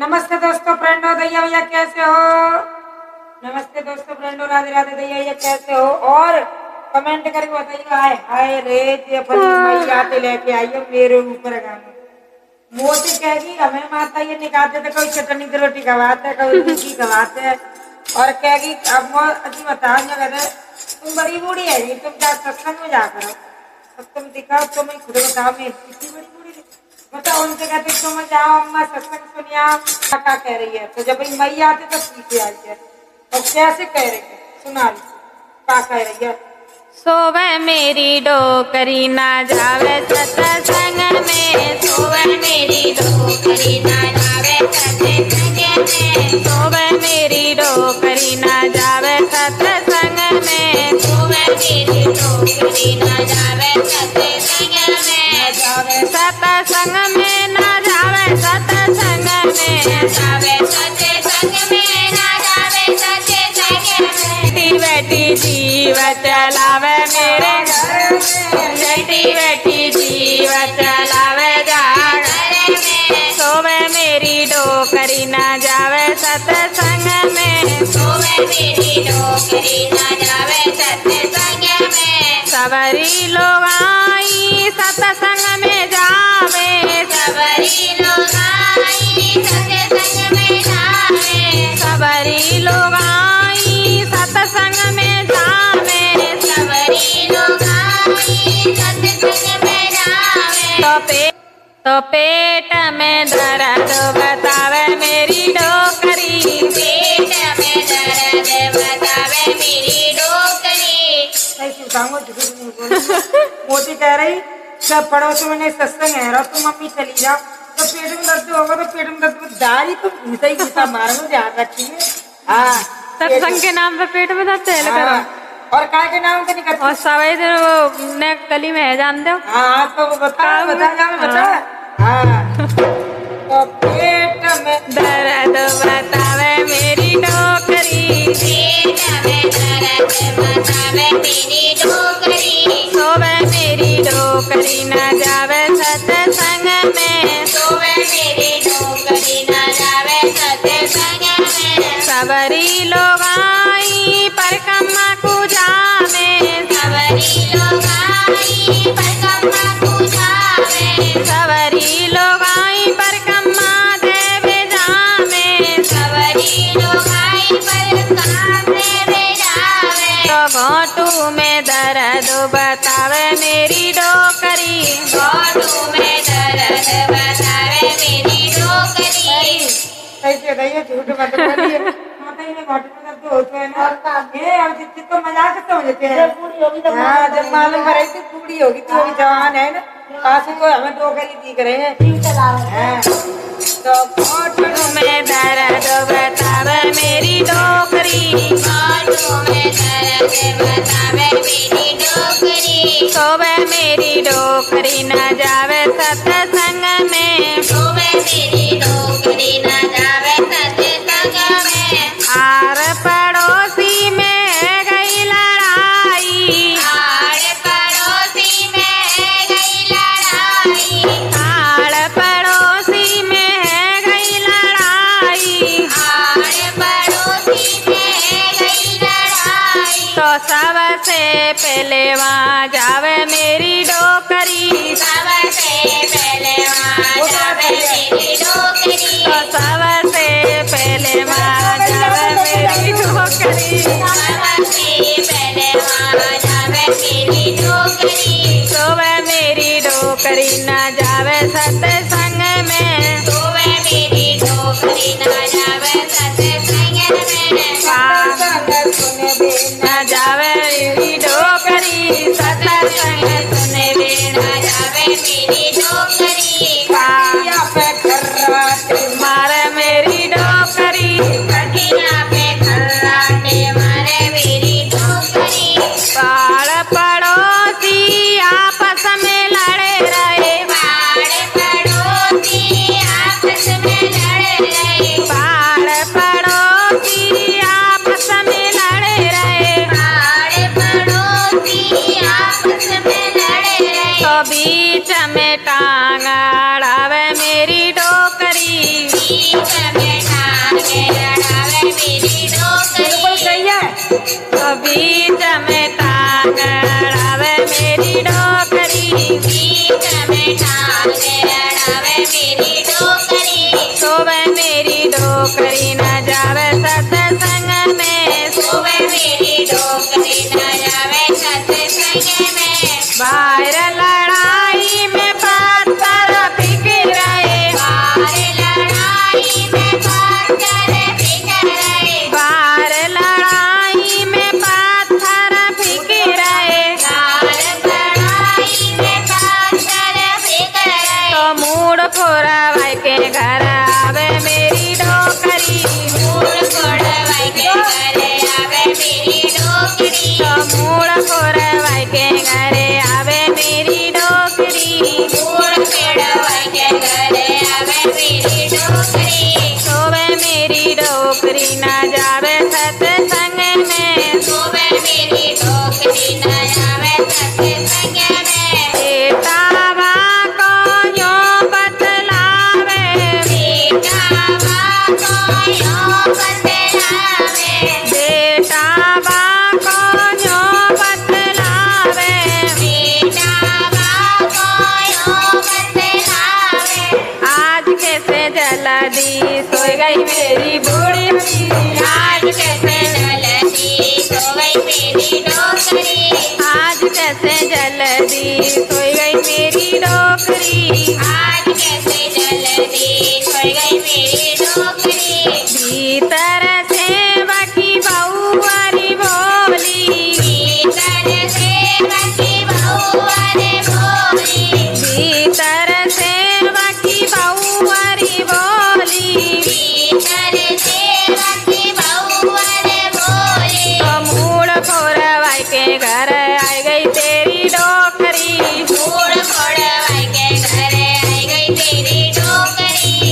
नमस्ते दोस्तों फ्रेंडो दैया भैया कैसे हो। नमस्ते दोस्तों फ्रेंडो राधे राधे दैया भैया कैसे हो। और कमेंट करके बताइए हाय हाय रे जे अपनी मैया के लेके आई हो मेरे ऊपर गाना मोती कहेगी हमें माता ये निकालते थे कोई चटनी की रोटी खवाते कोई रोटी खवाते और कहेगी अब अजी बताओ जगह तुम बड़ी बूढ़ी है तुम क्या सत्संग में जाकर अब तुम दिखाओ तुम खुद बताओ मैं इतनी बड़ी बूढ़ी बताओ। उनसे कहते तुम जाओ अम्मा सत्संग सुनिया क्या कह रही है। तो जब मई आती तो पीछे आई है और कैसे कह रही है सुना क्या कह रही है। सोवे मेरी डोकरी ना जावे सत्संग में, सोवे मेरी डोकरी ना जावे सत्संग में, सोवे मेरी डोकरी ना जावे सत्संग में, सोवे मेरी डोकरी ना जावे सत्संग में, सत्संग में ना जावे सत्संग में, जावे सत्संग में ना जावे सत्संग में, बेटी बेटी जीव चलावे मेरे घर में, बेटी बेटी जीव चलावे घर में, सोवे मेरी डोकरी ना जावे सत्संग में, सोवे मेरी डोकरी ना जावे सत्संग में, सबरी लोग आई सत्संग में जावे, सबरी लोग आई सत्संग में जावे, सबरी लोग आई सत्संग में जावे, सबरी लोग आई सत्संग में जावे, तो पेट में दर्द बतावे मेरी डोकरी, पेट में दर्द बतावे मेरी डोकरी। मोती कह रही जब पड़ोस में सत्संग है और तुम मम्मी चली जाओ तो पेट में दर्द होगा तो पेट में दर्द दारी तो घूसा ही घूसा मारो ध्यान रखिए। हाँ सत्संग के नाम पे पेट में दर्द है हाँ, और काय के नाम पे नहीं करती और सवाई दिन वो ने गली में है जानते हो। हाँ तो बता हाँ तो पेट में दर्द बतावे मेरी डोकरी, पेट में दर्द बतावे मेरी डोकरी, सोवे मेरी डोकरी ना जावे सत्संग में, सोवे मेरी डोकरी ना जावे सत्संग में, सबरी लोग आई परिक्रमा को जावे, सबरी लोग आई परिक्रमा को जावे, सबरी लोग आई परिक्रमा देवे जावे, सबरी लोग आई परिक्रमा देवे जावे, तो घोटू में दर्द बतावे मेरी डोकरी, घोटू में दर्द बतावे मेरी डोकरी। कैसे रहिए झूठ मत बोलिए माता जी ने घोटू में दर्द होता है ना ये हम जितने तो मजाक समझते हैं हाँ जब मालूम करे तो बूढ़ी होगी तो अभी जवान है ना आंसू को हमें डोकरी दिख रहे हैं तो घोटू में दर्द बतावे मेरी डोकरी, घोटू में दर्द बतावे मेरी डोकरी, सोवे मेरी डोकरी ना जावे सत्संग में, सोवे मेरी डोकरी ना जावे सत्संग में, आर पड़ोसी में गई लड़ाई, आर पड़ोसी में गई लड़ाई, आर पड़ोसी में गई लड़ाई, आर पड़ोसी में गई लड़ाई, तो सबसे पहले वहाँ जावे मेरी डोकरी, सबसे पहले वहाँ जावे मेरी डोकरी, तो सबसे पहले वहाँ जावे मेरी डोकरी, सबसे पहले वहाँ जावे मेरी डोकरी, सोवे मेरी डोकरी ना जावे सत्संग में, सोवे मेरी डोकरी ना जावे सत्संग में, ना जावे मेरी डोकरी, सत्संग सुने ना जावे मेरी डोकरी, मारे मेरी डोकरी, कठिना पे खर्राटे मारे मेरी डोकरी, पाड़ पड़ोसी आपस में लड़े रहे, पाड़ पड़ोसी आपस में लड़े रहे, पाड़ पड़ोसी आपस में लड़े रहे, पाड़ पड़ोसी आपस में लड़े रहे, तो बीच में टांग अड़ावे मेरी डोकरी, बीच सोवे मेरी डोकरी न जावे सत्संग में, सोवे मेरी डोकरी न जावे सत्संग में। बाहर लड़ाई में पत्थर फेंक रहे, बाहर लड़ाई में पत्थर फेंक रहे, बाहर लड़ाई में पत्थर फेंक रहे, बाहर लड़ाई में पत्थर फेंक रहे। तो मूड फोड़वाई के घर आवे मेरी डोकरी, मूड फोड़वाई के घर आवे मेरी डोकरी, तो मूड फोड़वाई के घर आवे मेरी डोकरी, मूड फोड़वाई के घर आवे मेरी डोकरी। सोवे मेरी डोकरी न जावे सत्संग में, सोवे मेरी डोकरी न जावे सत्संग में। बेटावा को यो बतलावे, बेटावा को यो बतलावे, बेटावा को यो बतलावे, बेटावा को यो बतलावे। आज कैसे जल्दी सोई गई मेरी बूढ़ी, आज कैसे जल्दी सो गई मेरी डोकरी, आज कैसे जल्दी सोई गई मेरी डोकरी।